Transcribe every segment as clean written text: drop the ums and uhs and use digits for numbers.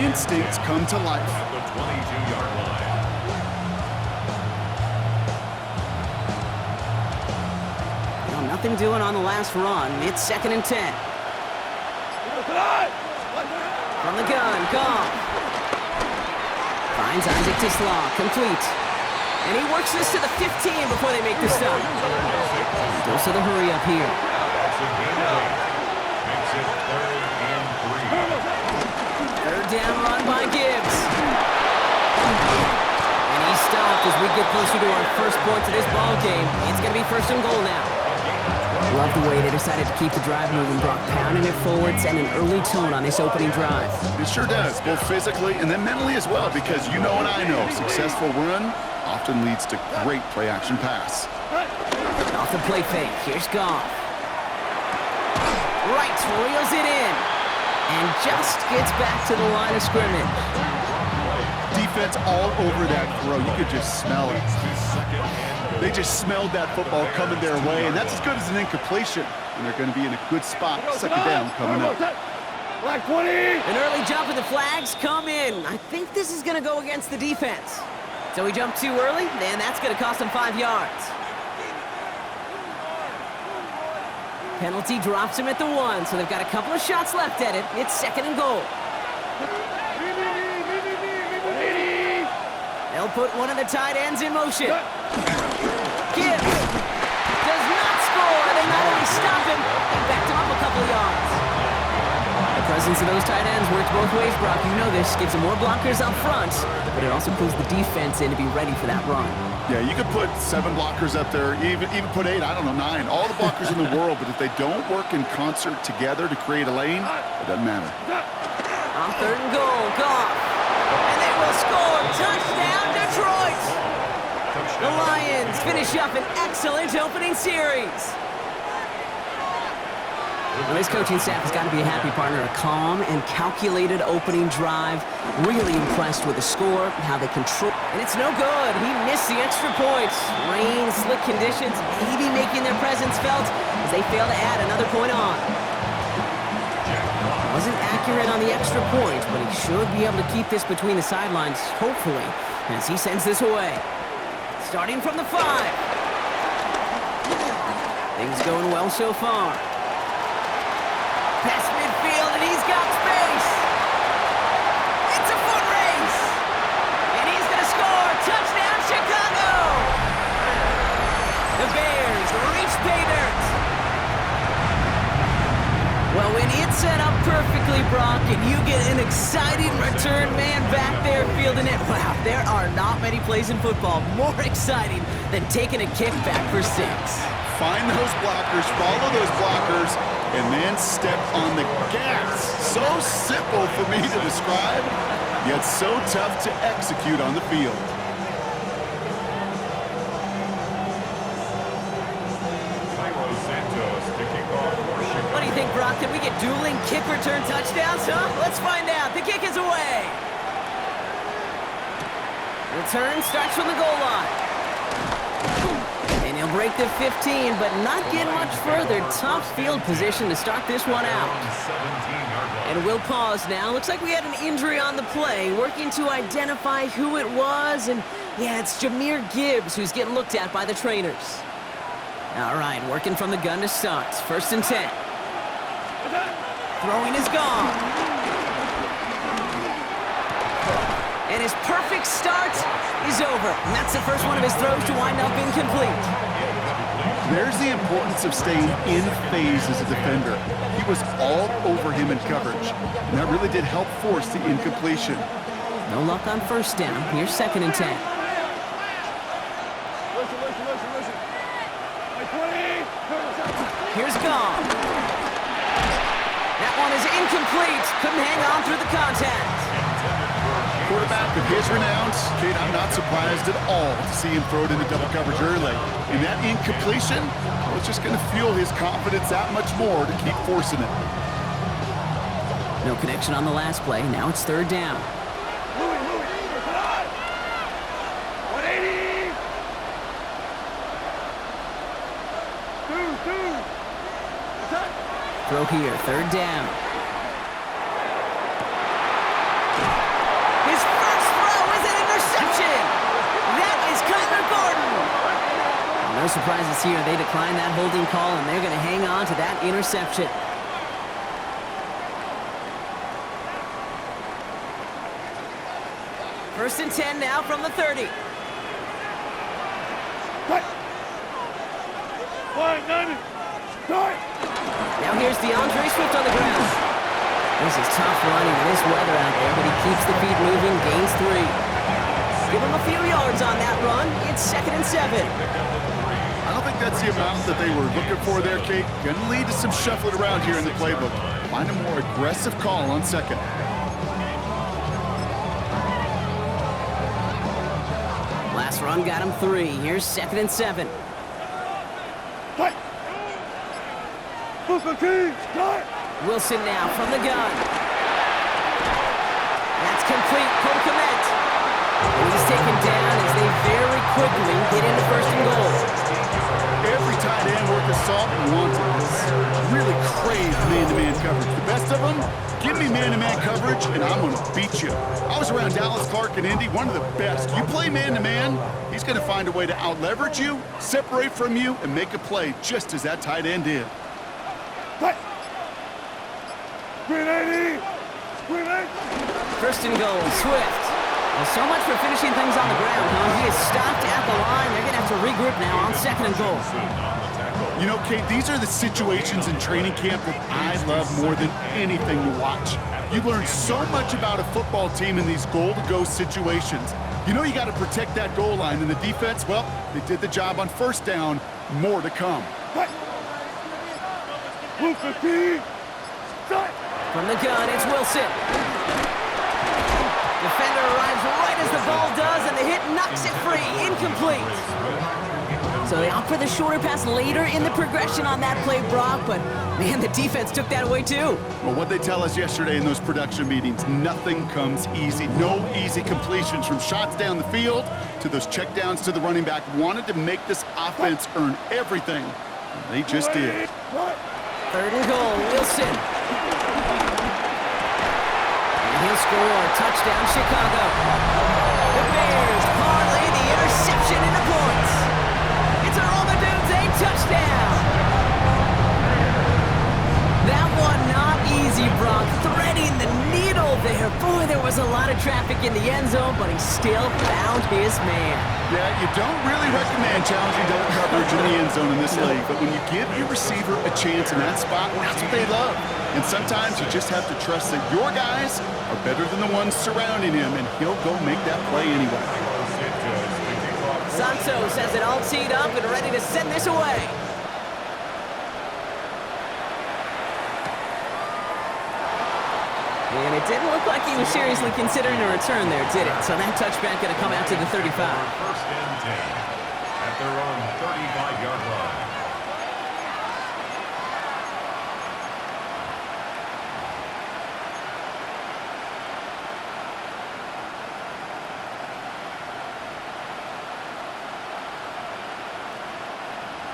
instincts come to life. At the 22-yard line. Well, nothing doing on the last run. It's 2nd and 10. From the gun, Goff. Finds Isaac Tisslaw, complete. And he works this to the 15 before they make the stop. Goes to the hurry up here. Makes it 3rd and 3. Third down run by Gibbs. And he's stopped as we get closer to our first points of this ball game. It's going to be 1st and goal now. Love the way they decided to keep the drive moving, Brock, pounding it forward, setting an early tone on this opening drive. It sure does, both physically and then mentally as well, because you know and I know, successful run often leads to great play-action pass. Off the play fake, here's Goff. Right, reels it in. And just gets back to the line of scrimmage. Defense all over that throw. You could just smell it. They just smelled that football coming their way, and that's as good as an incompletion. And they're going to be in a good spot, 2nd down coming up. Black 20! An early jump and the flags come in. I think this is going to go against the defense. So he jumped too early, and that's going to cost him 5 yards. Penalty drops him at the 1, so they've got a couple of shots left at it. It's 2nd and goal. They'll put one of the tight ends in motion. Gibbs does not score. They not only stop him, they backed him up a couple of yards. The presence of those tight ends works both ways, Brock. You know this. Gives them more blockers up front, but it also pulls the defense in to be ready for that run. Yeah, you could put 7 blockers up there, even put 8, I don't know, 9. All the blockers in the world, but if they don't work in concert together to create a lane, it doesn't matter. On 3rd and goal, Goff. And they will score. Touchdown, Detroit! The Lions finish up an excellent opening series. Well, this coaching staff has got to be a happy partner. A calm and calculated opening drive. Really impressed with the score, how they control. And it's no good. He missed the extra points. Rain, slick conditions, maybe making their presence felt as they fail to add another point on. Wasn't accurate on the extra point, but he should be able to keep this between the sidelines, hopefully, as he sends this away. Starting from the 5. Things going well so far. Past midfield, and he's got space. It's a foot race. And he's going to score. Touchdown, Chicago. The Bears reach pay dirt. Well, when it's set up perfectly, Brock, and you get an exciting return man back there fielding it, wow, there are not many plays in football more exciting than taking a kick back for 6. Find those blockers, follow those blockers, and then step on the gas. So simple for me to describe, yet so tough to execute on the field. What do you think, Brock? Can we get dueling kick return touchdowns, huh? Let's find out. The kick is away. Return starts from the goal line. And he'll break the 15, but not get much further. Tough field position to start this one out. And we'll pause now. Looks like we had an injury on the play. Working to identify who it was. And yeah, it's Jahmyr Gibbs who's getting looked at by the trainers. All right, working from the gun to start. 1st and 10. Throwing is gone. And his perfect start is over. And that's the first one of his throws to wind up incomplete. There's the importance of staying in phase as a defender. He was all over him in coverage, and that really did help force the incompletion. No luck on 1st down. Here's 2nd and 10. Here's Goff. That one is incomplete. Couldn't hang on through the contact. Quarterback of his renown, Kate, I'm not surprised at all to see him throw it into double coverage early. And that incompletion was just going to fuel his confidence that much more to keep forcing it. No connection on the last play. Now it's 3rd down. Throw here, 3rd down. No surprises here. They decline that holding call, and they're going to hang on to that interception. First and 10 now from the 30. Now here's DeAndre Swift on the ground. This is tough running in this weather out there, but he keeps the feet moving, gains 3. Give him a few yards on that run. It's 2nd and 7. I don't think that's the amount that they were looking for there, Kate. Going to lead to some shuffling around here in the playbook. Find a more aggressive call on 2nd. Last run got him 3. Here's 2nd and 7. Wilson now from the gun. That's complete. Cole Kmet. And he's taken down as they very quickly get into 1st and goal. Every tight end worth his salt and wanted this. Really crave man-to-man coverage. The best of them, give me man-to-man coverage, and I'm going to beat you. I was around Dallas Clark and Indy, one of the best. You play man-to-man, he's going to find a way to out-leverage you, separate from you, and make a play just as that tight end did. First and goal, Swift. Well, so much for finishing things on the ground, huh? He is stopped at the line. They're going to have to regroup now on 2nd and goal. You know, Kate, these are the situations in training camp that I love more than anything to watch. You learn so much about a football team in these goal-to-go situations. You know you got to protect that goal line, and the defense, well, they did the job on 1st down. More to come. From the gun, it's Wilson. Defender arrives right as the ball does, and the hit knocks it free. Incomplete. So they opt for the shorter pass later in the progression on that play, Brock, but man, the defense took that away too. Well, what they tell us yesterday in those production meetings, nothing comes easy. No easy completions from shots down the field to those checkdowns to the running back. Wanted to make this offense earn everything, and they just did. 3rd and goal, Wilson. And he'll score. Touchdown, Chicago. The Bears parlay the interception into points. It's a Roll the Dudes, a touchdown. That one not easy, Brock. Threading the needle there. Boy, there was a lot of traffic in the end zone, but he still found his man. Yeah, you don't really recommend challenging double coverage in the end zone in this league, but when you give your receiver a chance in that spot, that's what they love. And sometimes you just have to trust that your guys are better than the ones surrounding him, and he'll go make that play anyway. Santos has it all teed up and ready to send this away. And it didn't look like he was seriously considering a return there, did it? So that touchback going to come out to the 35. 1st and 10 at their own 35-yard line.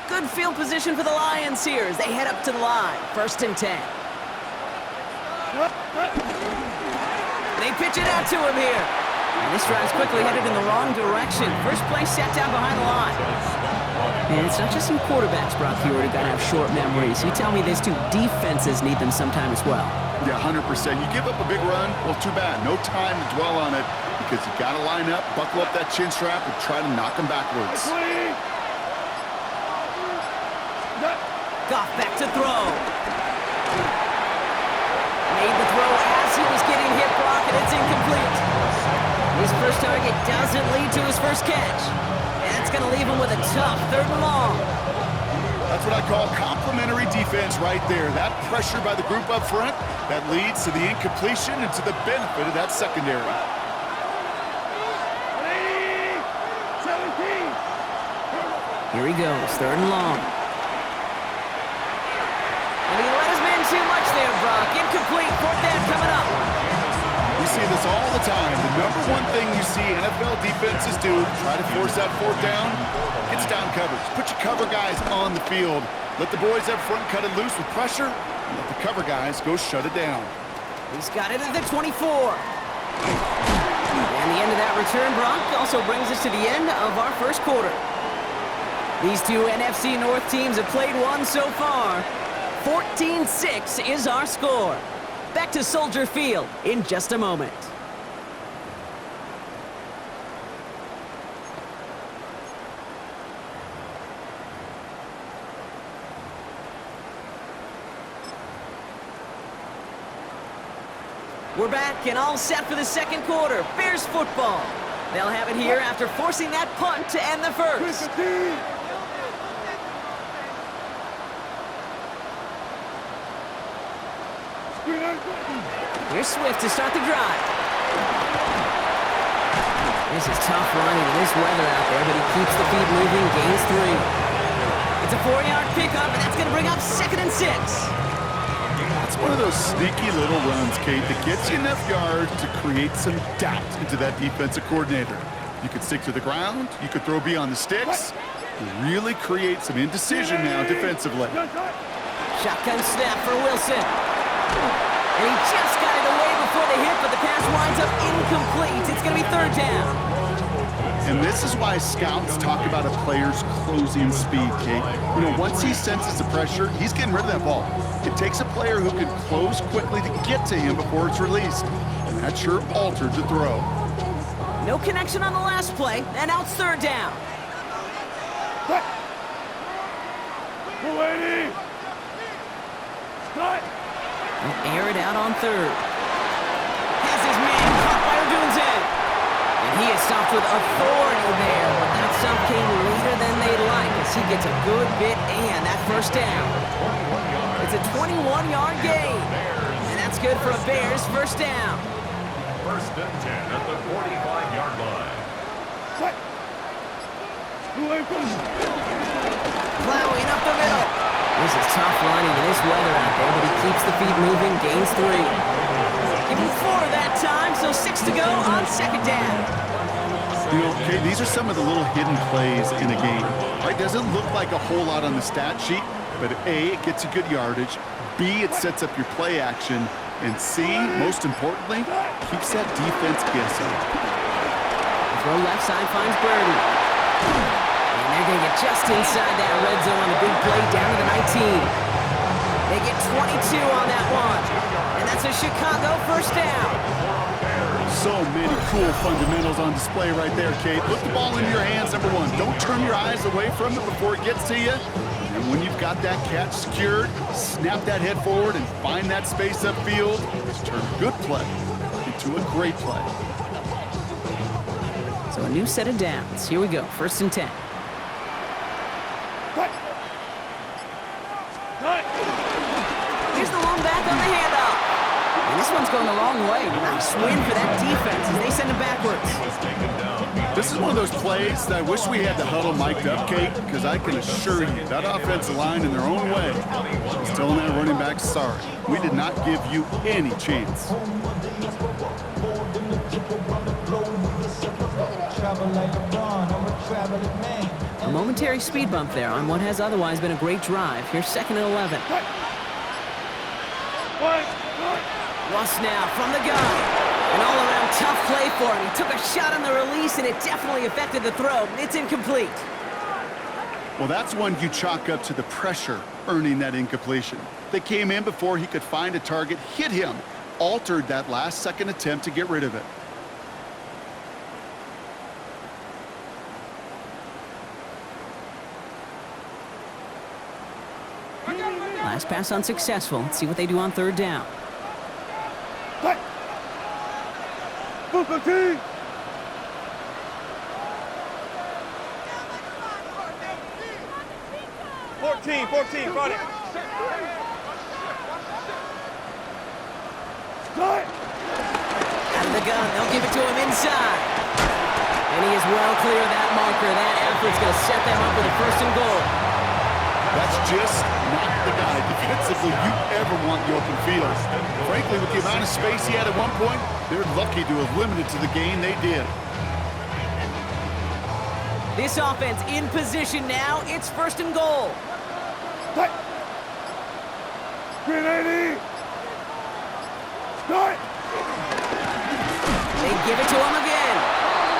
Good field position for the Lions here as they head up to the line. 1st and 10. They pitch it out to him here. And this drive's quickly headed in the wrong direction. First play set down behind the line. And it's not just some quarterbacks, Brock Hewitt, who got to have short memories. You tell me these two defenses need them sometime as well. Yeah, 100%. You give up a big run, well, too bad. No time to dwell on it because you got to line up, buckle up that chin strap, and try to knock them backwards. Goff back to throw. Made the throw as he was getting hit, Brock, and it's incomplete. His first target doesn't lead to his first catch. That's going to leave him with a tough 3rd and long. That's what I call complimentary defense right there. That pressure by the group up front, that leads to the incompletion and to the benefit of that secondary. Here he goes, 3rd and long. And he let his man too much there, Brock. Incomplete, 4th down coming up. We see this all the time. The number one thing you see NFL defenses do, try to force that 4th down, it's down coverage. Put your cover guys on the field. Let the boys up front cut it loose with pressure, and let the cover guys go shut it down. He's got it at the 24. And the end of that return, Brock, also brings us to the end of our first quarter. These two NFC North teams have played one so far. 14-6 is our score. Back to Soldier Field in just a moment. We're back and all set for the second quarter. Bears football. They'll have it here after forcing that punt to end the first. Here's Swift to start the drive. This is tough running in this weather out there, but he keeps the feet moving, gains 3. It's a 4-yard pickup, and that's going to bring up 2nd and 6. It's one of those sneaky little runs, Kate, that gets you enough yards to create some doubt into that defensive coordinator. You could stick to the ground, you could throw beyond the sticks, really create some indecision now defensively. Shotgun snap for Wilson. And he just got it away before the hit, but the pass winds up incomplete. It's going to be 3rd down. And this is why scouts talk about a player's closing speed, Kate. You know, once he senses the pressure, he's getting rid of that ball. It takes a player who can close quickly to get to him before it's released. And that sure altered the throw. No connection on the last play, and now it's 3rd down. He'll air it out on 3rd. Has his man caught by Odunze. And he is stopped with authority there, but that stop came later than they'd like as he gets a good bit and that 1st down. It's a 21-yard gain, and that's good for a Bears 1st down. 1st and 10 at the 45-yard line. Plowing up the middle. This is tough running in this weather out there, but he keeps the feet moving, gains 3. Give him 4 that time, so 6 to go on 2nd down. You know, okay, these are some of the little hidden plays in a game. Right? Doesn't look like a whole lot on the stat sheet, but A, it gets you good yardage, B, it sets up your play action, and C, most importantly, keeps that defense guessing. Throw left side finds Birdie. And they're going to get just inside that red zone on the big play down to the 19. They get 22 on that one. And that's a Chicago 1st down. So many cool fundamentals on display right there, Kate. Put the ball in your hands, number 1. Don't turn your eyes away from it before it gets to you. And when you've got that catch secured, snap that head forward and find that space upfield. Turn a good play into a great play. So a new set of downs. Here we go. 1st and 10. Here's the lone back on the handoff. And this one's going the wrong way. Nice win for that defense as they send it backwards. This is one of those plays that I wish we had the huddle mic'd up, Kate, because I can assure you that offensive line in their own way is telling that running back, sorry, we did not give you any chance. A momentary speed bump there on what has otherwise been a great drive. Here's 2nd and 11. Russ now from the gun. An all-around tough play for him. He took a shot on the release, and it definitely affected the throw. It's incomplete. Well, that's one you chalk up to the pressure earning that incompletion. They came in before he could find a target, hit him, altered that last-second attempt to get rid of it. Last pass unsuccessful. Let's see what they do on 3rd down. 14, run it. Out of the gun, they'll give it to him inside. And he is well clear of that marker. That effort's going to set them up with a 1st and goal. That's just not the guy defensively you ever want in the open field. Frankly, with the amount of space he had at one point, they're lucky to have limited to the gain they did. This offense in position now. It's 1st and goal. They give it to him again.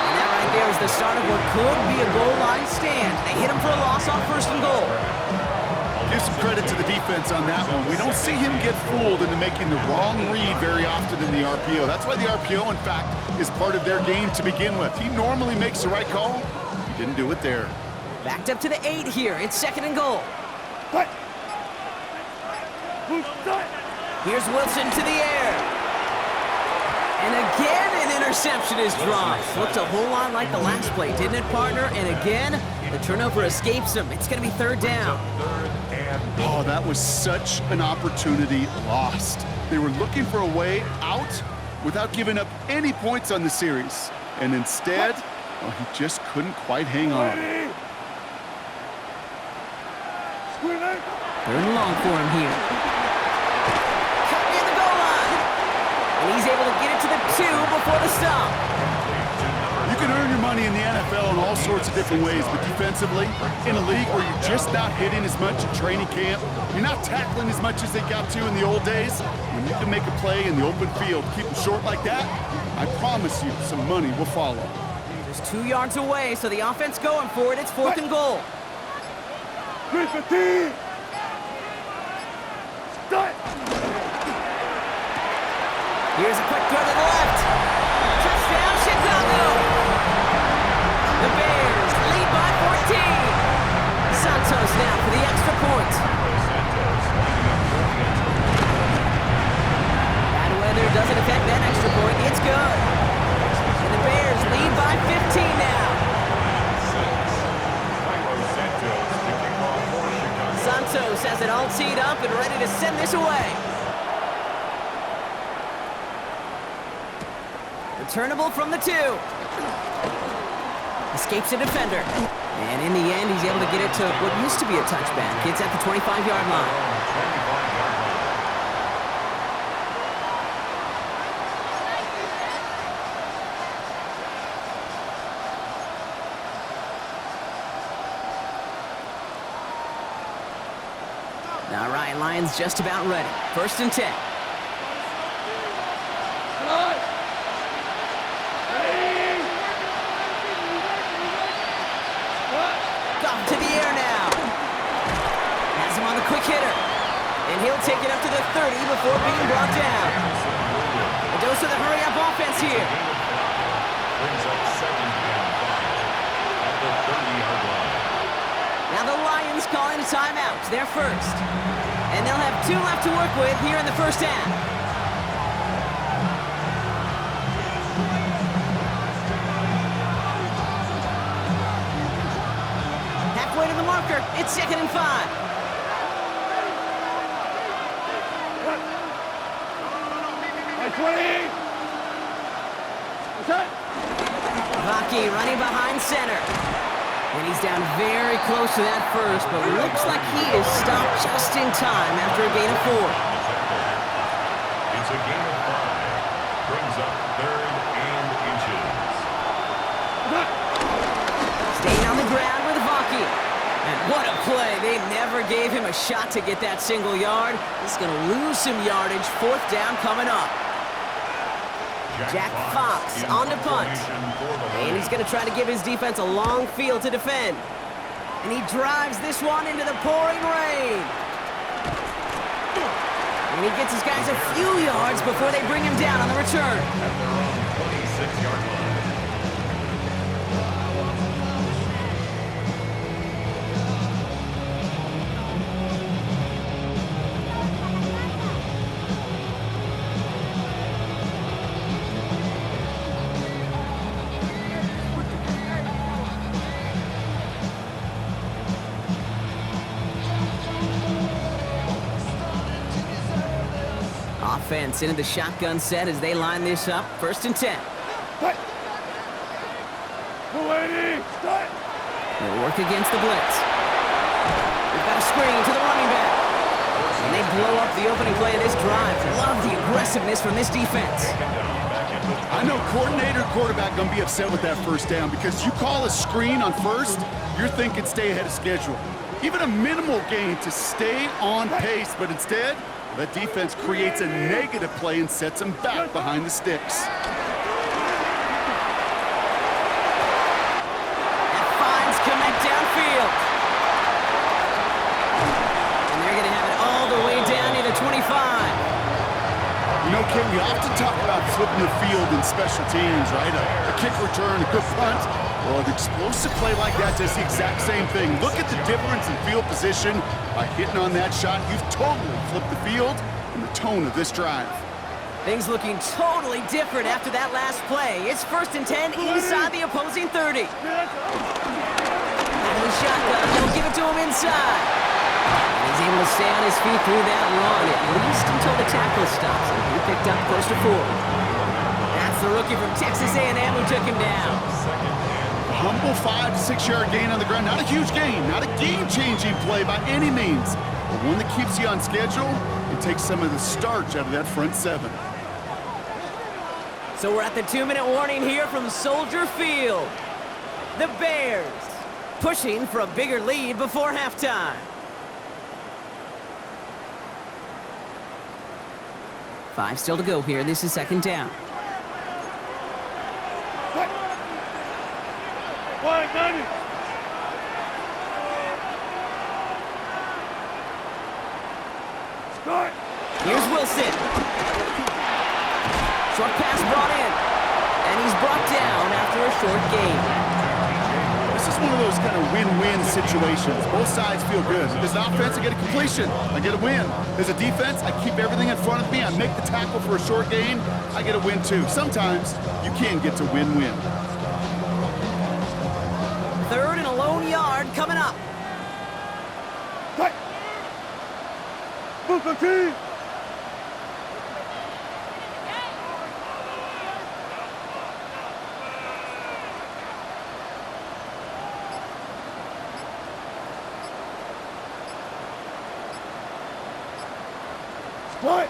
And that right there is the start of what could be a goal line stand. They hit him for a loss on 1st and goal. Give some credit to the defense on that one. We don't see him get fooled into making the wrong read very often in the RPO. That's why the RPO, in fact, is part of their game to begin with. He normally makes the right call. He didn't do it there. Backed up to the 8 here. It's 2nd and goal. Here's Wilson to the air. And again, an interception is dropped. Looked a whole lot like the last play, didn't it, partner? And again, the turnover escapes him. It's going to be 3rd down. Oh, that was such an opportunity lost. They were looking for a way out without giving up any points on the series. And instead, well, he just couldn't quite hang on. 3rd and long for him here. Cut near the goal line. And he's able to get it to the 2 before the stop. You can earn your money in the NFL in all sorts of different ways, but defensively, in a league where you're just not hitting as much at training camp, you're not tackling as much as they got to in the old days, when you can make a play in the open field, keep them short like that, I promise you some money will follow. Just 2 yards away, so the offense going for it. It's 4th and goal. Here's a quick throw to the left. Touchdown, Chicago! The Bears lead by 14. Santos now for the extra point. Bad weather doesn't affect that extra point. It's good. And the Bears lead by 15 now. Santos has it all teed up and ready to send this away. Returnable from the 2. Escapes a defender. And in the end, he's able to get it to what used to be a touchback. It's at the 25-yard line. All right, Lions just about ready. 1st and 10. To the air now. Has him on the quick hitter. And he'll take it up to the 30 before being brought down. A dose of the hurry-up offense here. Brings up 2nd and 5 at the 30-yard line. Now the Lions calling a timeout. They're first. And they'll have 2 left to work with here in the 1st half. Halfway to the marker. It's 2nd and 5. Vaki running behind center. And he's down very close to that first, but looks like he is stopped just in time after a gain of 4. It's a gain of 5. Brings up 3rd and inches. Staying on the ground with Vaki. And what a play. They never gave him a shot to get that single yard. He's going to lose some yardage. 4th down coming up. Jack Fox on to punt. And he's going to try to give his defense a long field to defend. And he drives this one into the pouring rain. And he gets his guys a few yards before they bring him down on the return. At their own 26-yard line. Offense into the shotgun set as they line this up. 1st and 10. They'll work against the blitz. We've got a screen to the running back. And they blow up the opening play of this drive. Love the aggressiveness from this defense. I know coordinator, quarterback going to be upset with that 1st down because you call a screen on 1st, you're thinking stay ahead of schedule. Even a minimal gain to stay on pace, but instead, that defense creates a negative play and sets them back behind the sticks. flipping the field in special teams, right? A kick return, a good punt. Well, an explosive play like that does the exact same thing. Look at the difference in field position. By hitting on that shot, you've totally flipped the field and the tone of this drive. Things looking totally different after that last play. It's 1st and 10 inside the opposing 30. Out of the shotgun, they'll give it to him inside. And he's able to stay on his feet through that run, at least until the tackle stops. And he picked up close to 4. That's the rookie from Texas A&M who took him down. Humble 5 to 6 yard gain on the ground. Not a huge gain, not a game-changing play by any means, but one that keeps you on schedule and takes some of the starch out of that front 7. So we're at the 2-minute warning here from Soldier Field. The Bears pushing for a bigger lead before halftime. 5 still to go here. This is 2nd down. Here's Wilson. Short pass brought in. And he's brought down after a short gain. This is one of those kind of win-win situations. Both sides feel good. As an offense, I get a completion. I get a win. As a defense, I keep everything in front of me. I make the tackle for a short gain. I get a win, too. Sometimes you can get to win-win. 3rd and a lone yard coming up. Oh,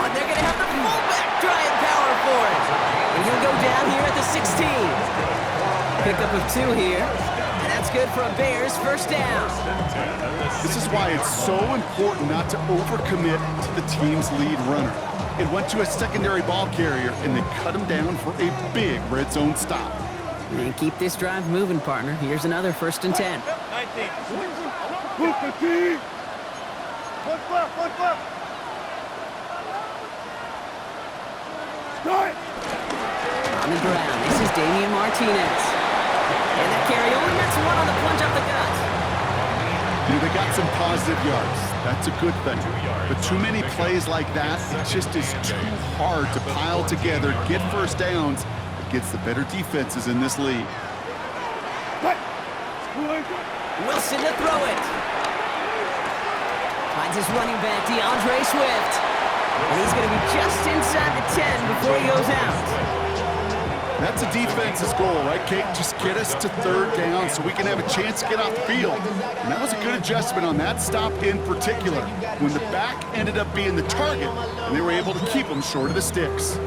and they're going to have the fullback try and power for it. And he'll go down here at the 16. Pickup of 2 here. And that's good for a Bears 1st down. This is why it's so important not to overcommit to the team's lead runner. It went to a secondary ball carrier, and they cut him down for a big red zone stop. And keep this drive moving, partner. Here's another 1st and 10. 19. On the ground, this is Damian Martinez. And that carry only gets 1 on the plunge up the gut. You know, they got some positive yards. That's a good thing. But too many plays like that, it just is too hard to pile together, get 1st downs against the better defenses in this league. Wilson to throw it. Finds his running back, DeAndre Swift. And he's going to be just inside the 10 before he goes out. That's a defense's goal, right, Kate? Just get us to 3rd down so we can have a chance to get off the field. And that was a good adjustment on that stop in particular, when the back ended up being the target, and they were able to keep him short of the sticks.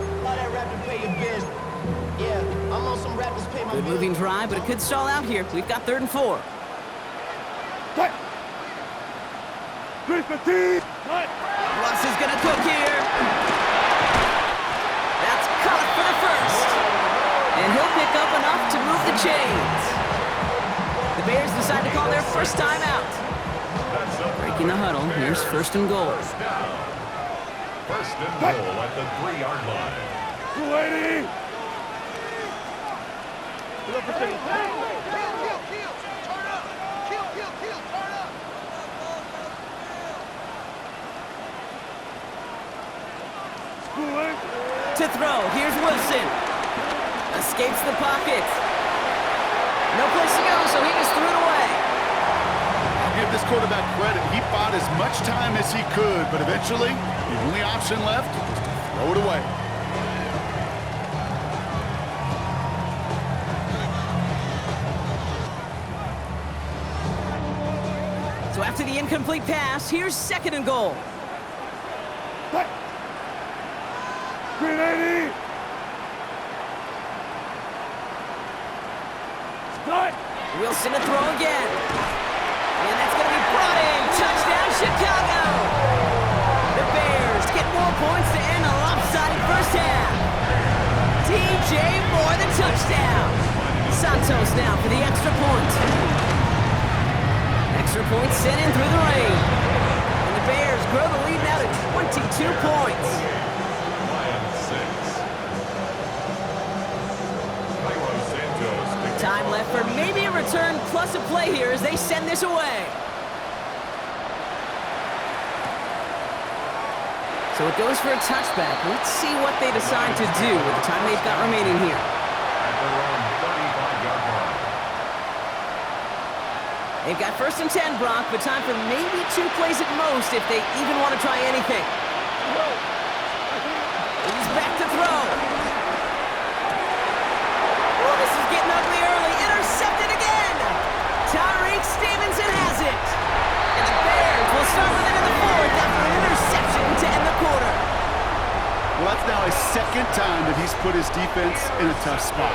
Good moving drive, but it could stall out here. We've got 3rd and 4. Russ is going to cook here. That's caught for the 1st. And he'll pick up enough to move the chains. The Bears decide to call their 1st time out. Breaking the huddle. Here's 1st and goal. 1st and goal at the 3-yard line. To throw, here's Wilson. Escapes the pocket. No place to go, so he just threw it away. I'll give this quarterback credit. He bought as much time as he could, but eventually, the only option left was to throw it away. So after the incomplete pass, here's 2nd and goal. Wilson to throw again. And that's going to be brought in. Touchdown, Chicago. The Bears get more points to end a lopsided 1st half. DJ Moore, the touchdown. Santos now for the extra point. Extra point sent in through the rain. And the Bears grow the lead now to 22 points. Lions 6. Time left for maybe a return plus a play here as they send this away. So it goes for a touchback. Let's see what they decide to do with the time they've got remaining here. At their own 35-yard line. They've got 1st and 10, Brock, but time for maybe 2 plays at most if they even want to try anything. He's back to throw. Oh, this is getting ugly early. Intercepted again. Tyreek Stevenson has it. And the Bears will start with it in the 4th after an interception to end the quarter. Well, that's now his 2nd time that he's put his defense in a tough spot.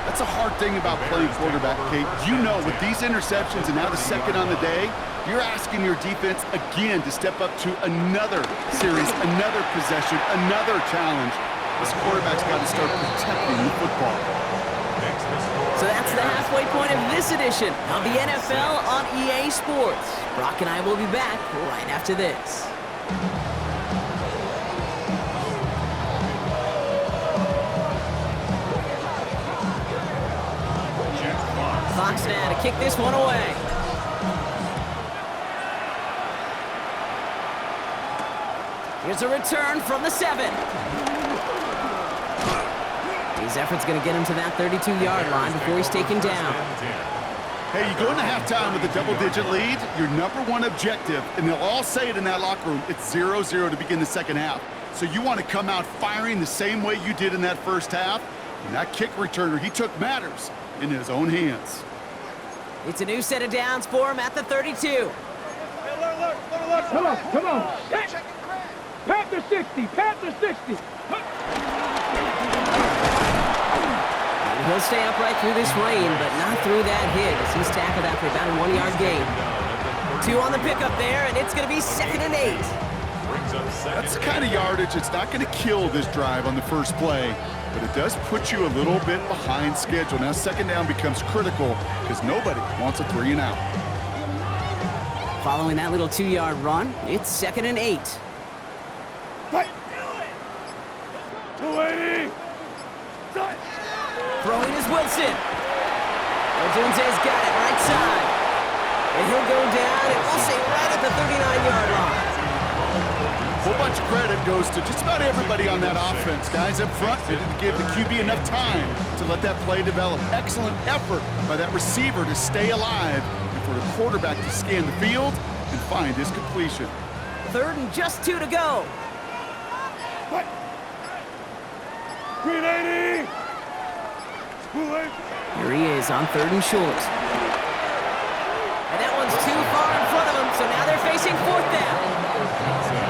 That's a hard thing about playing quarterback, Kate. You know, with these interceptions and now the 2nd on the day, you're asking your defense again to step up to another series, another possession, another challenge. This quarterback's got to start protecting the football. So that's the halfway point of this edition of the NFL on EA Sports. Brock and I will be back right after this. Fox now to kick this one away. Here's a return from the 7. His effort's going to get him to that 32-yard line before he's taken down. Hey, you go into halftime with a double-digit lead, your #1 objective, and they'll all say it in that locker room, it's 0-0 to begin the 2nd half. So you want to come out firing the same way you did in that 1st half, and that kick returner he took matters in his own hands. It's a new set of downs for him at the 32. Come on. Panther 60, Panther 60. And he'll stay upright through this rain, but not through that hit as he's tackled after about a 1-yard gain. 2 on the pickup there, and it's going to be 2nd and 8. That's the kind of yardage it's not going to kill this drive on the first play, but it does put you a little bit behind schedule. Now 2nd down becomes critical because nobody wants a 3 and out. Following that little 2-yard run, it's 2nd and 8. 280. Throwing is Wilson. Odunze's got it right side. And he'll go down, and we'll say right at the 39-yard line. A whole bunch of credit goes to just about everybody on that offense. Guys up front, they didn't give the QB enough time to let that play develop. Excellent effort by that receiver to stay alive and for the quarterback to scan the field and find his completion. 3rd and just 2 to go. 380. Here he is on 3rd and short. And that one's too far in front of him, so now they're facing 4th down.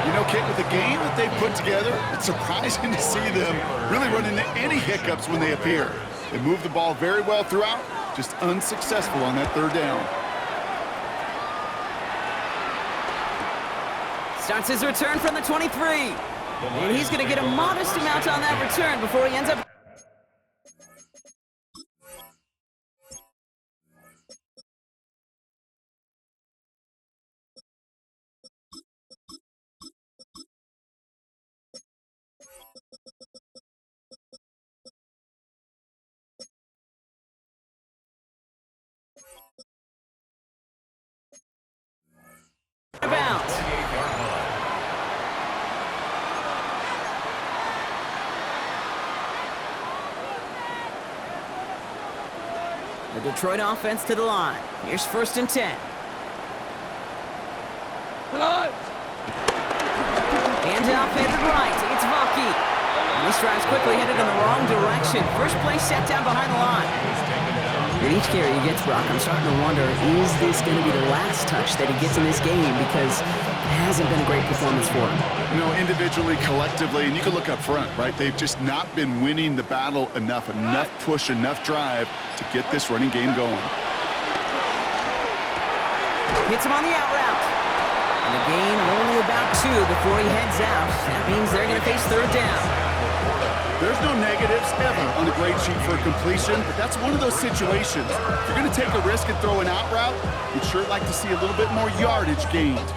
You know, Kate, with the game that they've put together, it's surprising to see them really run into any hiccups when they appear. They move the ball very well throughout, just unsuccessful on that 3rd down. Starts his return from the 23. And he's going to get a modest amount on that return before he ends up... bounds. The Detroit offense to the line. Here's 1st and 10. Hands off, headed right. It's Vaki. And this drive's quickly headed in the wrong direction. First play set down behind the line. With each carry he gets, Brock, I'm starting to wonder, is this going to be the last touch that he gets in this game? Because it hasn't been a great performance for him. You know, individually, collectively, and you can look up front, right? They've just not been winning the battle enough push, enough drive to get this running game going. Hits him on the out route. And the gain only about 2 before he heads out. That means they're going to face 3rd down. There's no negatives ever on a grade sheet for a completion, but that's one of those situations. If you're going to take a risk and throw an out route, you'd sure like to see a little bit more yardage gained.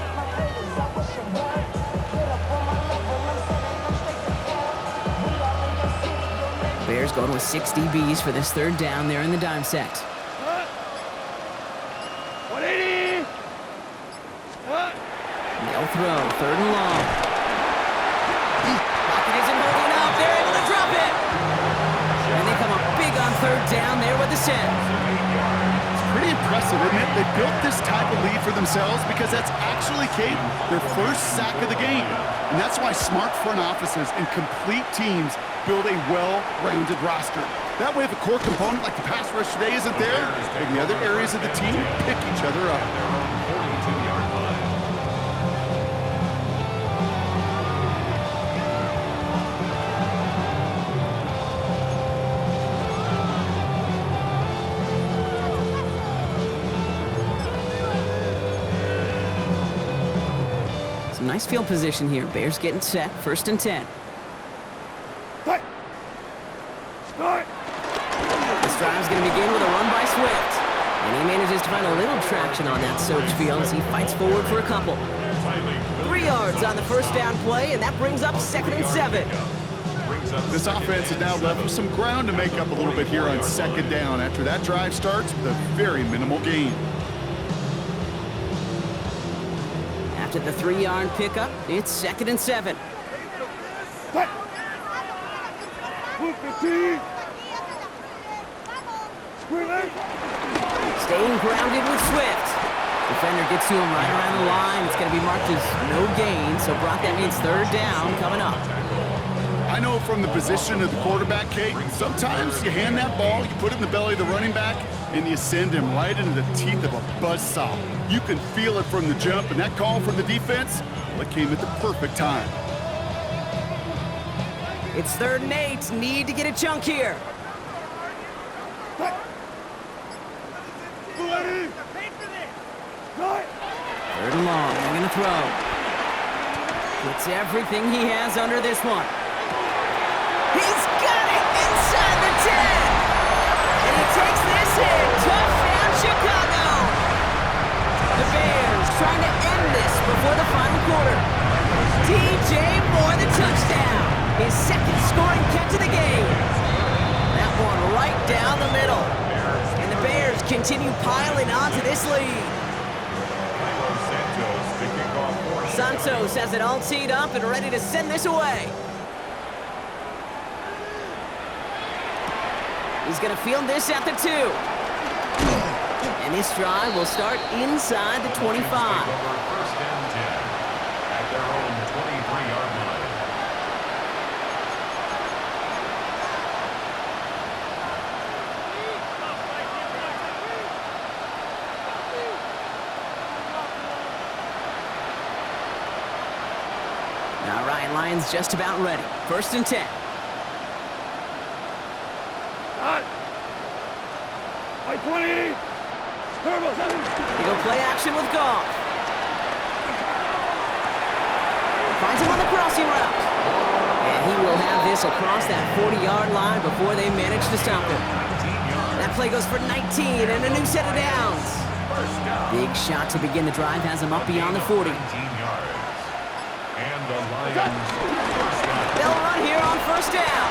Bears going with 6 DBs for this third down there in the dime set. 180. They'll throw, third and long. Pocket isn't holding up. They're able to drop it. And they come up big on third down there with the set. Pretty impressive, isn't it? They built this type of lead for themselves because that's actually, Kate, their first sack of the game. And that's why smart front offices and complete teams build a well-rounded roster. That way, if a core component like the pass rush today isn't there, then the other areas of the team pick each other up. 42-yard line. Some nice field position here. Bears getting set, 1st and 10. This drive's going to begin with a run by Swift. And he manages to find a little traction on that soaked field as he fights forward for a couple. 3 yards on the first down play, and that brings up 2nd and 7. This offense is now left with some ground to make up a little bit here on 2nd down after that drive starts with a very minimal gain. After the 3-yard pickup, it's 2nd and 7. Staying grounded with Swift. Defender gets to him right around the line. It's going to be marked as no gain, so Brock, that means 3rd down coming up. I know from the position of the quarterback, Kate, sometimes you hand that ball, you put it in the belly of the running back, and you send him right into the teeth of a buzzsaw. You can feel it from the jump, and that call from the defense, well, it came at the perfect time. It's 3rd and 8. Need to get a chunk here. 3rd and long. They're going to throw. Puts everything he has under this one. He's got it inside the 10. And he takes this in. Touchdown, Chicago. The Bears trying to end this before the final quarter. DJ Moore, the touchdown. His 2nd scoring catch of the game. That one right down the middle. And the Bears continue piling onto this lead. Santos has it all teed up and ready to send this away. He's going to field this at the 2. And this drive will start inside the 25. 1st and 10 at their own 23-yard line. All right, Lions just about ready. 1st and 10. By 20. Turbo 7. They go play action with Goff. Finds him on the crossing route. And he will have this across that 40-yard line before they manage to stop him. That play goes for 19 and a new set of downs. Big shot to begin the drive has him up beyond the 40. And the Lions first down. They'll run here on 1st down.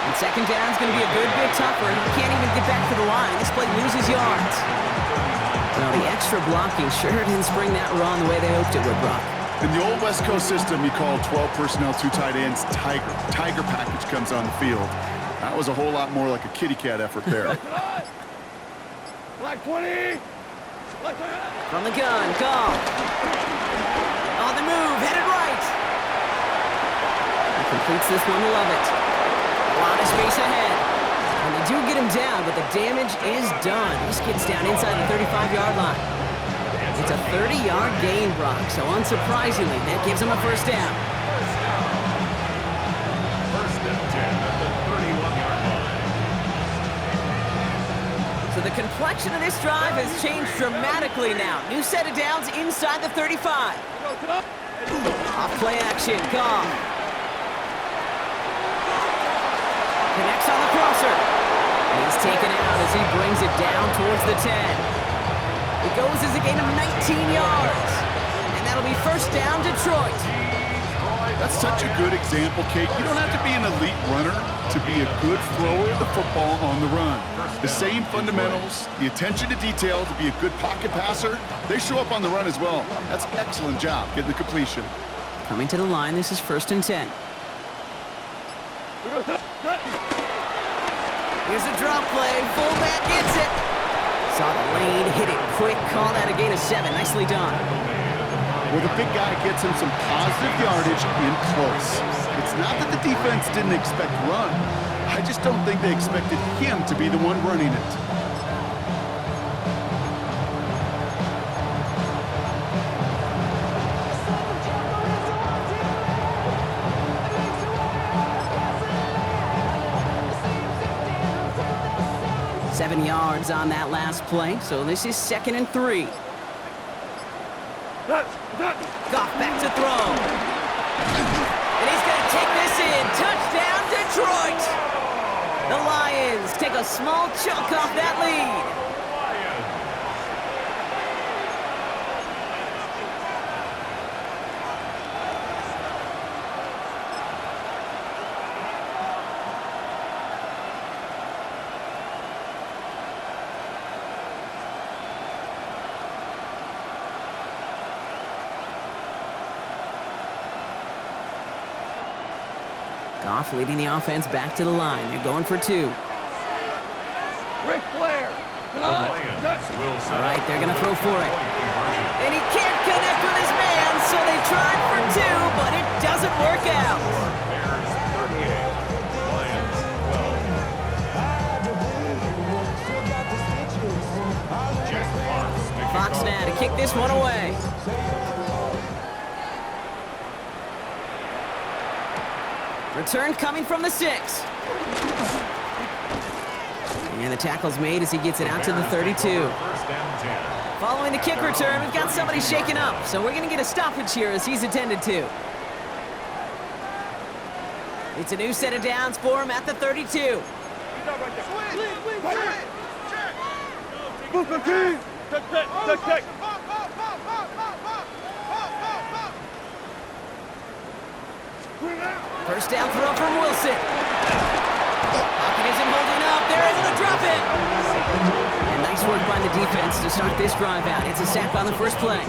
And 2nd down's going to be a good bit tougher. He can't even get back to the line. This play loses yards. Well, the extra blocking sure didn't spring that run the way they hoped it would, Brock. In the old West Coast system, you call 12 personnel, 2 tight ends, Tiger. Tiger package comes on the field. That was a whole lot more like a kitty cat effort there. Black 20. From the gun, Goff. On the move, headed right. He completes this one to Lovett. A lot of space ahead. And they do get him down, but the damage is done. He skids down inside the 35-yard line. It's a 30-yard gain, Brock, so unsurprisingly, that gives him a 1st down. 1st and 10 at the 31-yard line. So the complexion of this drive has changed dramatically now. New set of downs inside the 35. Off play action, Goff. Connects on the crosser. And he's taken out as he brings it down towards the 10. It goes as a gain of 19 yards. And that'll be 1st down, Detroit. That's such a good example, Kate. You don't have to be an elite runner to be a good thrower of the football on the run. The same fundamentals, the attention to detail to be a good pocket passer, they show up on the run as well. That's an excellent job getting the completion. Coming to the line, this is 1st and 10. Here's a drop play. Fullback gets it. Saw the lane, hit it quick. Call that a gain of 7. Nicely done. Well, the big guy gets him some positive yardage in close. It's not that the defense didn't expect run. I just don't think they expected him to be the one running it. Seven yards on that last play, so this is 2nd and 3. Goff back to throw. And he's going to take this in. Touchdown, Detroit! The Lions take a small chunk off that lead. Goff leading the offense back to the line. They're going for 2. Ric Flair. All right, they're going to throw for it. And he can't connect with his man, so they tried for 2, but it doesn't work out. Bears 38, Lions 12. Jack Fox now to kick this one away. Return coming from the 6. And the tackle's made as he gets it out to the 32. Following the kick return, we've got somebody shaken up, so we're going to get a stoppage here as he's attended to. It's a new set of downs for him at the 32. Take. First down throw from Wilson. Pocket isn't holding up. They're able to drop it. And nice work by the defense to start this drive out. It's a sack on the first play.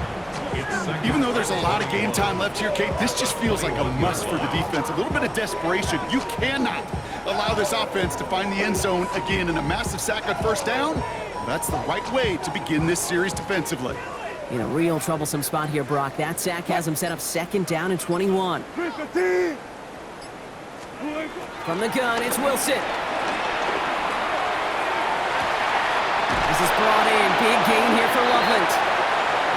Even though there's a lot of game time left here, Kate, this just feels like a must for the defense. A little bit of desperation. You cannot allow this offense to find the end zone again, in a massive sack on first down. That's the right way to begin this series defensively. In a real troublesome spot here, Brock. That sack has him set up 2nd down and 21. From the gun, it's Wilson. This is brought in. Big gain here for Loveland.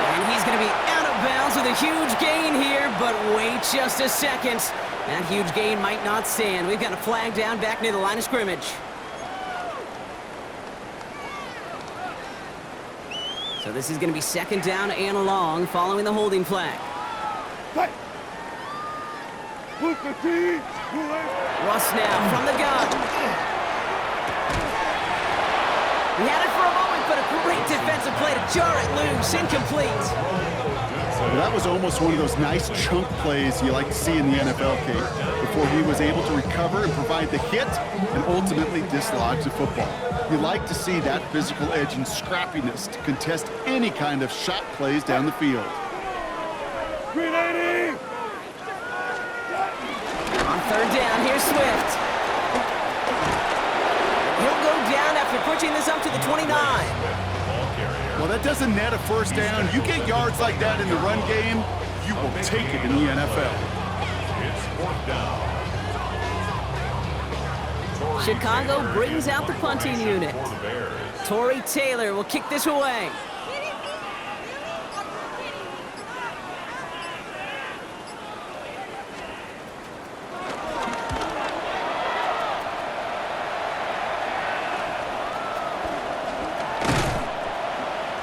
And he's going to be out of bounds with a huge gain here, but wait just a second. That huge gain might not stand. We've got a flag down back near the line of scrimmage. So this is going to be 2nd down and long following the holding flag. Russ now from the gun. He had it for a moment, but a great defensive play to jar it loose. Incomplete. Well, that was almost one of those nice chunk plays you like to see in the NFL, Kate, before he was able to recover and provide the hit and ultimately dislodge the football. You like to see that physical edge and scrappiness to contest any kind of shot plays down the field. Green 80! On 3rd down, here's Swift. He'll go down after pushing this up to the 29. Well, that doesn't net a first down. You get yards like that in the run game, you will take it in the NFL. It's 4th down. Chicago brings out the punting unit. Torrey Taylor will kick this away.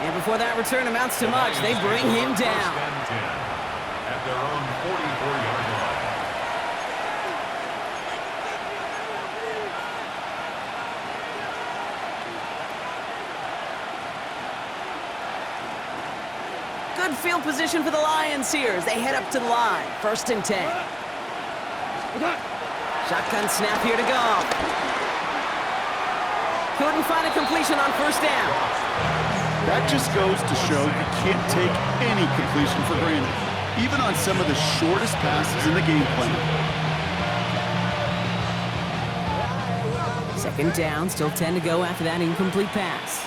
And before that return amounts to much, they bring him down. At their own 44-yard line. Good field position for the Lions here as they head up to the line. 1st and 10. Shotgun snap here to go. Couldn't find a completion on first down. That just goes to show you can't take any completion for granted, even on some of the shortest passes in the game plan. Second down, still 10 to go after that incomplete pass.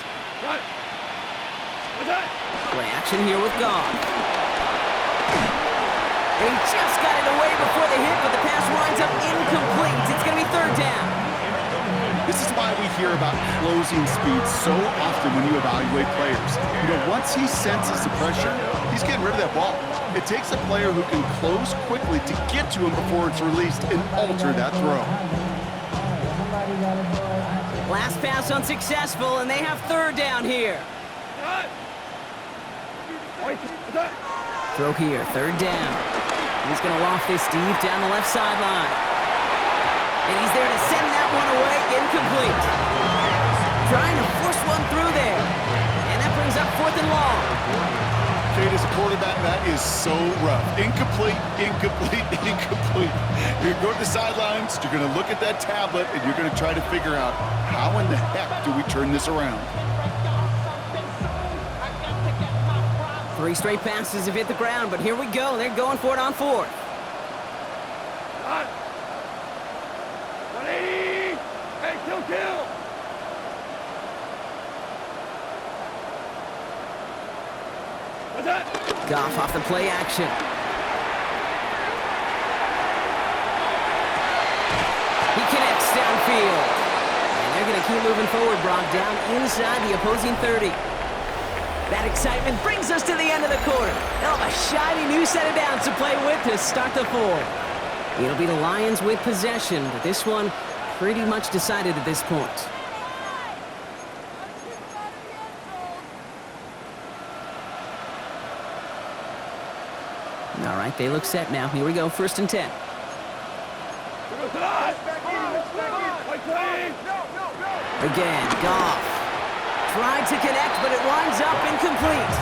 Play action here with Goff. He just got it away before the hit, but the pass winds up incomplete. It's going to be third down. This is why we hear about closing speed so often when you evaluate players. You know, once he senses the pressure, he's getting rid of that ball. It takes a player who can close quickly to get to him before it's released and alter that throw. Last pass unsuccessful, and they have third down here. Throw here, third down. He's going to loft this deep down the left sideline. And he's there to send that one away, incomplete. Trying to force one through there. And that brings up fourth and long. Kate, as a quarterback, that is so rough. Incomplete, incomplete, incomplete. You're going to the sidelines, you're going to look at that tablet, and you're going to try to figure out how in the heck do we turn this around. 3 straight passes have hit the ground, but here we go. They're going for it on fourth. 180! Hey, kill! What's that? Goff off the play action. He connects downfield. And they're going to keep moving forward, Brock, down inside the opposing 30. That excitement brings us to the end of the quarter. They'll have a shiny new set of downs to play with to start the fourth. It'll be the Lions with possession, but this one pretty much decided at this point. All right, they look set now. Here we go, first and 10. Again, Goff. Tried to connect, but it winds up incomplete.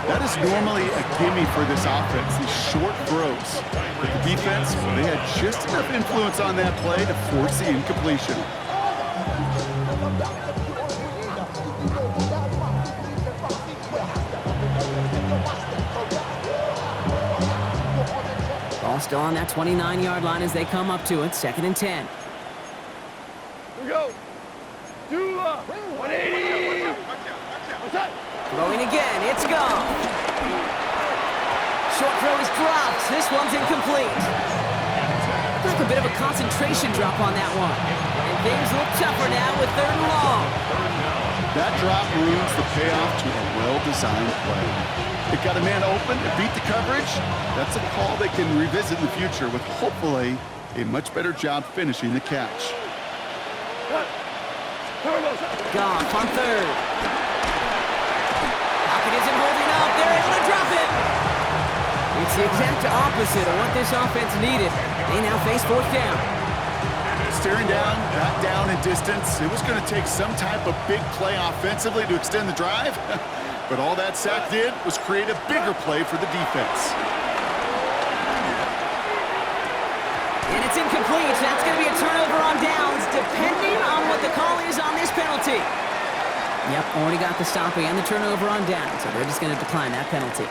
That is normally a gimme for this offense, these short throws. But the defense, they had just enough influence on that play to force the incompletion. Ball still on that 29-yard line as they come up to it, second and 10. Here we go. 180! What's that? Throwing again, it's gone. Short throw is dropped. This one's incomplete. Like a bit of a concentration drop on that one. And things look tougher now with third and long. That drop ruins the payoff to a well-designed play. It got a man open, it beat the coverage. That's a call they can revisit in the future with hopefully a much better job finishing the catch. Goff on third. Pocket isn't holding up. They're able to drop it. It's the exact opposite of what this offense needed. They now face fourth down. Staring down, back down in distance. It was going to take some type of big play offensively to extend the drive. But all that sack did was create a bigger play for the defense. And it's incomplete. That's going to be a turnover on downs, depending on what the call is on this penalty. Yep, already got the stop and the turnover on down, so they're just going to decline that penalty.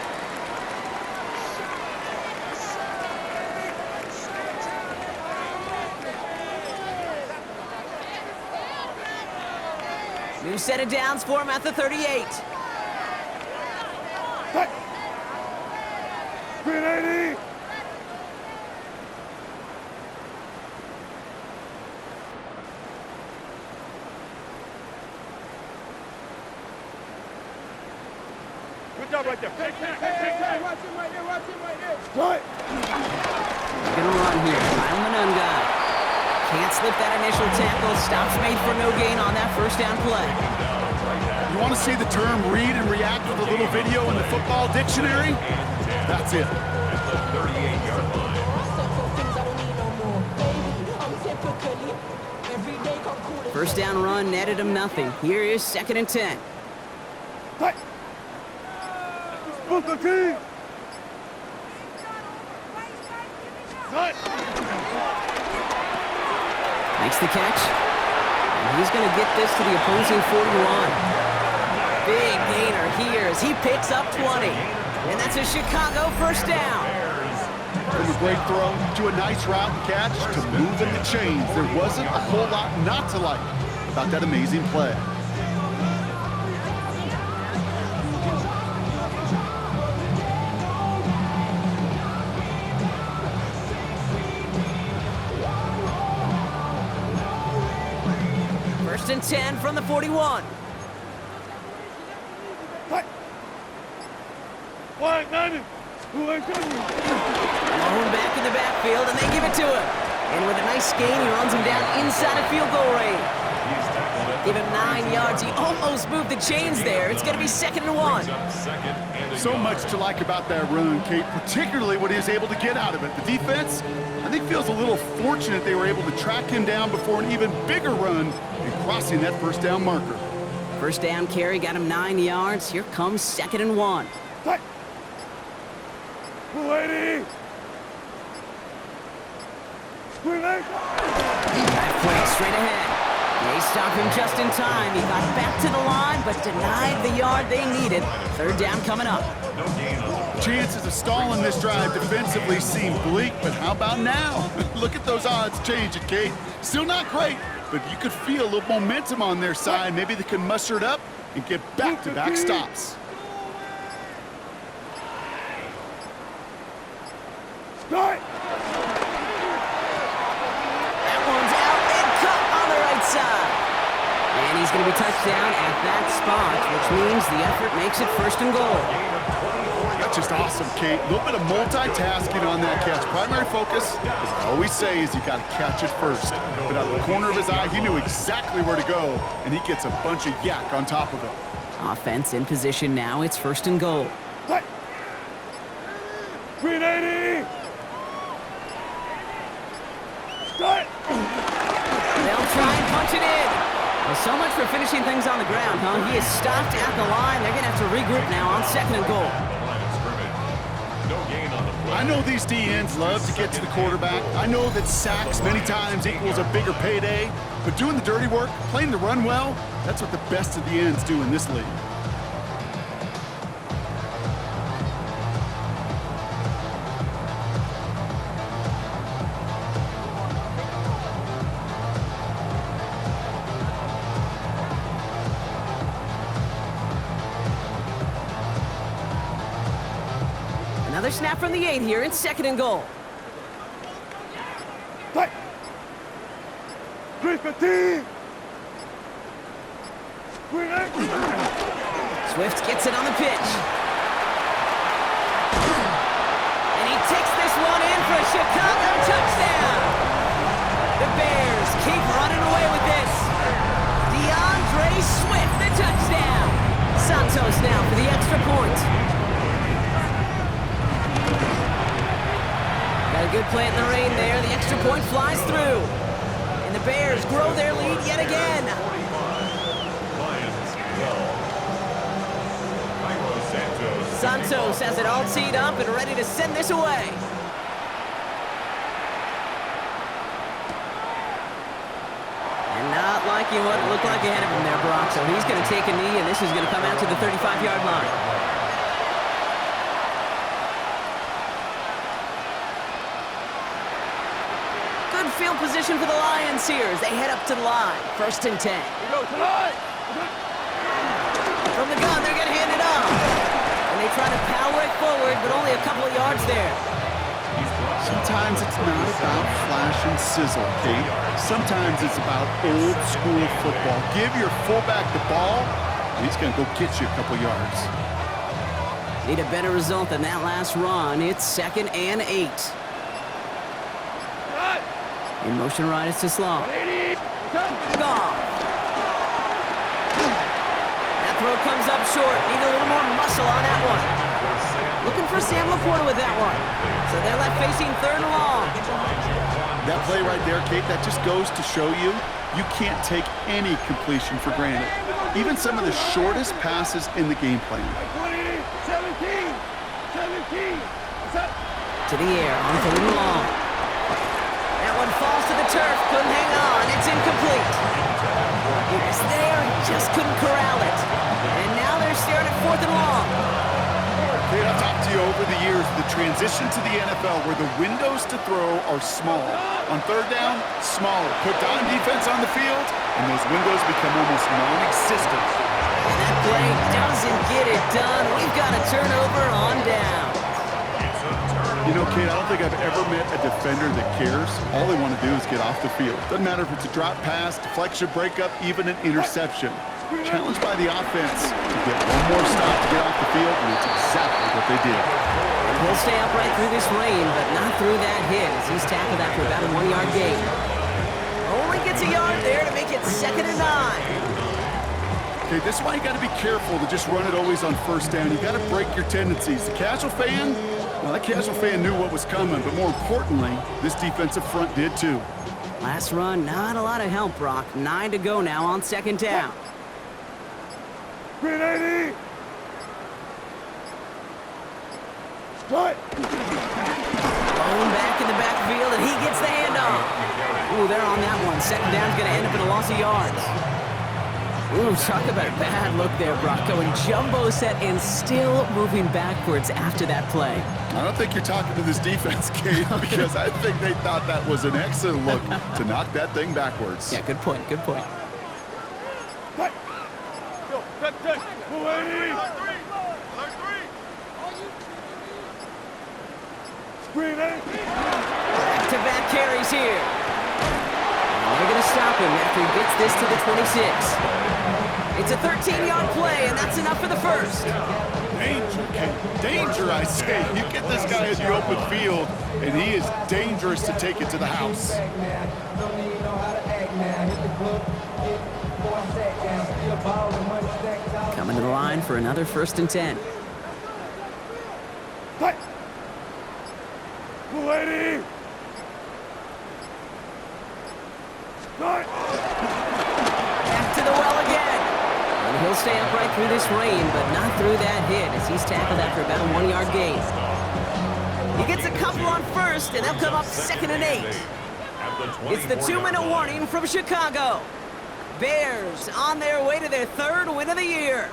New set of downs for him at the 38. 380! Good job right there. Hey, watch him right there, watch him right there. Right. Gonna run here. Kyle Manunga. Can't slip that initial tackle. Stops made for no gain on that first down play. You want to see the term read and react with a little video in the football dictionary? That's it. First down run netted him nothing. Here is second and 10. Right. Book the team. Right. Makes the catch. And he's going to get this to the opposing 41. Big gainer here as he picks up 20. And that's a Chicago first down. From a great throw to a nice route and catch to moving the chains. There wasn't a whole lot not to like about that amazing play. First and 10 from the 41. Malone back in the backfield, and they give it to him. And with a nice gain, he runs him down inside of field goal range. Give him 9 yards. He almost moved the chains there. It's going to be 2nd and 1. So much to like about that run, Kate, particularly what he was able to get out of it. The defense, I think, feels a little fortunate they were able to track him down before an even bigger run and crossing that first down marker. First down carry got him 9 yards. Here comes 2nd and 1. That play straight ahead. They stopped him just in time. He got back to the line, but denied the yard they needed. 3rd down coming up. Chances of stalling this drive defensively seem bleak, but how about now? Look at those odds changing, Kate. Still not great, but you could feel a little momentum on their side. Maybe they can muster it up and get back-to-back stops. That one's out and cut on the right side. And he's going to be touched down at that spot, which means the effort makes it 1st and goal. That's just awesome, Kate. A little bit of multitasking on that catch. Primary focus, as I always say, is you got to catch it first. But out of the corner of his eye, he knew exactly where to go, and he gets a bunch of yak on top of it. Offense in position now. It's 1st and goal. 380! They'll try and punch it in. Well, so much for finishing things on the ground, huh? He is stopped at the line. They're going to have to regroup now on 2nd and goal. I know these DNs love to get to the quarterback. I know that sacks many times equals a bigger payday. But doing the dirty work, playing the run well, that's what the best of the ends do in this league. Another snap from the 8 here in 2nd and goal. Swift gets it on the pitch. And he takes this one in for a Chicago touchdown. The Bears keep running away with this. DeAndre Swift, the touchdown. Santos now for the extra point. Got a good play in the rain there. The extra point flies through. And the Bears grow their lead yet again. Santos has it all teed up and ready to send this away. And not liking what it looked like ahead of him there, Brock. So he's going to take a knee, and this is going to come out to the 35-yard line. Good field position for the Lions here as they head up to the line. 1st and 10. From the gun, they're going to hand it off. And they try to power it forward, but only a couple of yards there. Sometimes it's not about flash and sizzle, Kate. Sometimes it's about old school football. Give your fullback the ball, and he's going to go get you a couple yards. Need a better result than that last run. It's 2nd and 8. In motion right, it's to Slaw. Gone. Throw comes up short. Need a little more muscle on that one. Looking for Sam Laporta with that one. So they're left facing 3rd and long. That play right there, Kate, that just goes to show you, you can't take any completion for granted. Even some of the shortest passes in the game plan. 17! To the air, on 3rd and long. That one falls to the turf. Couldn't hang on. It's incomplete. He was there, just couldn't corral it. And now they're staring at 4th and long. Kate, I've talked to you over the years, the transition to the NFL where the windows to throw are small. On 3rd down, smaller. Put dime defense on the field, and those windows become almost non-existent. And that play doesn't get it done. We've got a turnover on down. You know, Kate, I don't think I've ever met a defender that cares. All they want to do is get off the field. Doesn't matter if it's a drop pass, deflection, breakup, even an interception. Challenged by the offense to get one more stop to get off the field, and it's exactly what they did. He'll stay upright through this rain, but not through that hit as he's tackled after about a 1-yard gain. Only gets a yard there to make it 2nd and 9. Okay, this is why you got to be careful to just run it always on 1st down. You got to break your tendencies. The casual fan, well, that casual fan knew what was coming, but more importantly, this defensive front did too. Last run, not a lot of help, Brock. 9 to go now on 2nd down. Green 80! Strike! Blown back in the backfield, and he gets the handoff. Ooh, they're on that one. 2nd down's going to end up in a loss of yards. Ooh, talk about a bad look there, Brock. Going jumbo set and still moving backwards after that play. I don't think you're talking to this defense, Kate, because I think they thought that was an excellent look to knock that thing backwards. Yeah, good point, good point. Back-to-back carries here. And they're going to stop him after he gets this to the 26. It's a 13-yard play, and that's enough for the first. Danger, Kate. Danger, I say. You get this guy in the open field, and he is dangerous to take it to the house. Coming to the line for another 1st and 10. Lady! Back to the well again. And he'll stay upright through this rain, but not through that hit as he's tackled after about a 1-yard gain. He gets a couple on 1st, and they'll come up 2nd and 8. It's the 2-minute warning from Chicago. Bears on their way to their 3rd win of the year.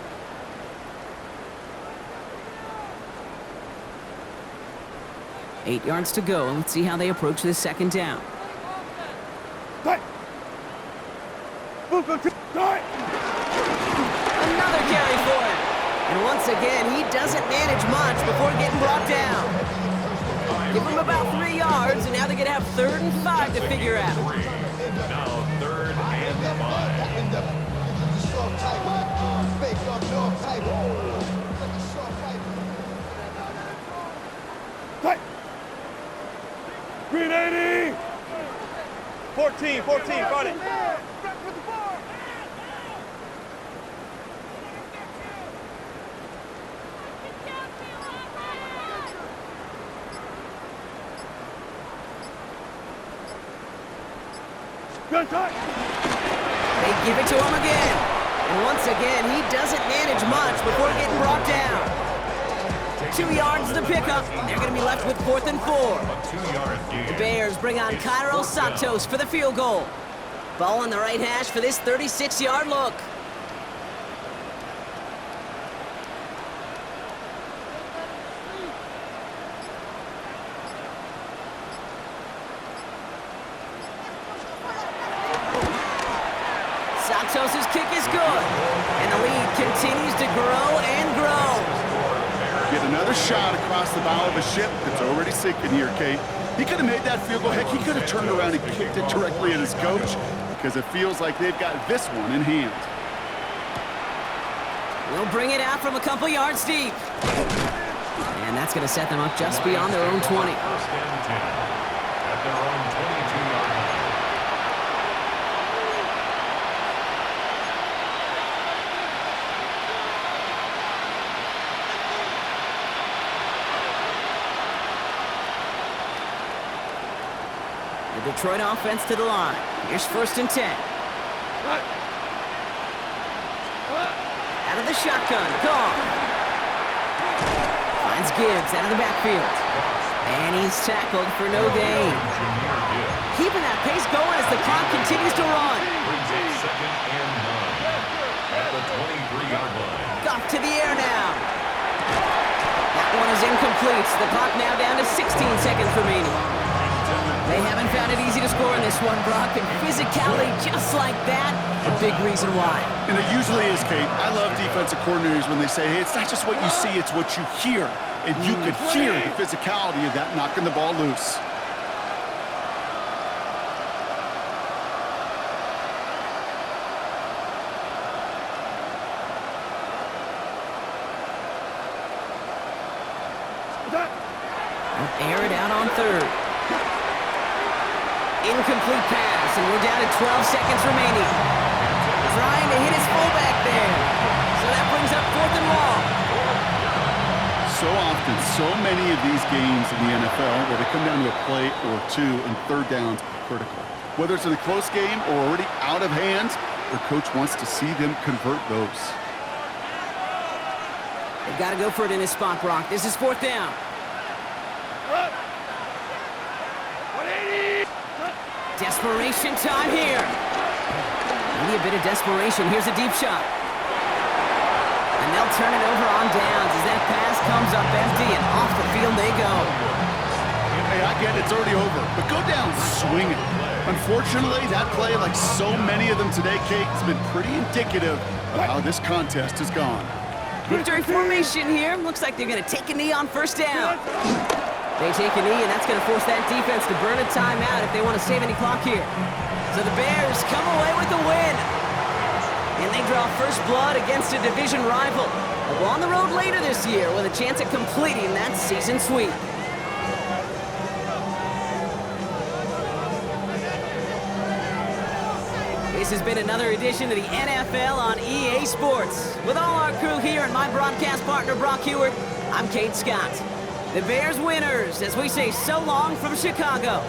Eight yards to go, and let's see how they approach this 2nd down. Another carry for him. And once again, he doesn't manage much before getting brought down. Give him about 3 yards, and now they're going to have 3rd and 5 to figure out. Now 3rd and 5. Green 80! 14, got it. They give it to him again. And once again, he doesn't manage much before getting brought down. 2 yards to the pickup. They're going to be left with 4th and 4. The Bears bring on Cairo Santos for the field goal. Ball on the right hash for this 36-yard look. Santos' kick is good, and the lead continues to grow and grow. Get another shot across the bow of a ship that's already sinking here, Kate. He could have made that field goal. Heck, he could have turned around and kicked it directly at his coach because it feels like they've got this one in hand. We'll bring it out from a couple yards deep. And that's going to set them up just beyond their own 20. 1st and 10 at their own 22-yard line. The Detroit offense to the line. Here's 1st and 10. Out of the shotgun. Gone. Finds Gibbs out of the backfield. And he's tackled for no gain. Jameer Gibbs Keeping that pace going as the clock continues to run. brings up 2nd and 9 at the 23-yard line. Off to the air now. That one is incomplete. The clock now down to 16 seconds remaining. They haven't found it easy to score in this one, Brock, and physicality just like that, a big reason why. And it usually is, Kate. I love defensive coordinators when they say, hey, it's not just what you see, it's what you hear. And you could hear the physicality of that knocking the ball loose. Air it out on third. Incomplete pass, and we're down to 12 seconds remaining. Trying to hit his fullback there. So that brings up 4th and long. So often, so many of these games in the NFL where they come down to a play or two and third downs are critical. Whether it's in a close game or already out of hand, their coach wants to see them convert those. They've got to go for it in this spot, Brock. This is 4th down. Desperation time here. Maybe a bit of desperation. Here's a deep shot. And they'll turn it over on downs as that pass comes up empty, and off the field they go. Hey, I get it, it's already over, but go down swinging. Unfortunately, that play, like so many of them today, Kate, has been pretty indicative of how this contest has gone. Victory formation here. Looks like they're going to take a knee on 1st down. They take a knee, and that's going to force that defense to burn a timeout if they want to save any clock here. So the Bears come away with the win. And they draw first blood against a division rival. They'll go on the road later this year with a chance at completing that season sweep. This has been another edition of the NFL on EA Sports. With all our crew here and my broadcast partner, Brock Heward, I'm Kate Scott. The Bears winners as we say so long from Chicago.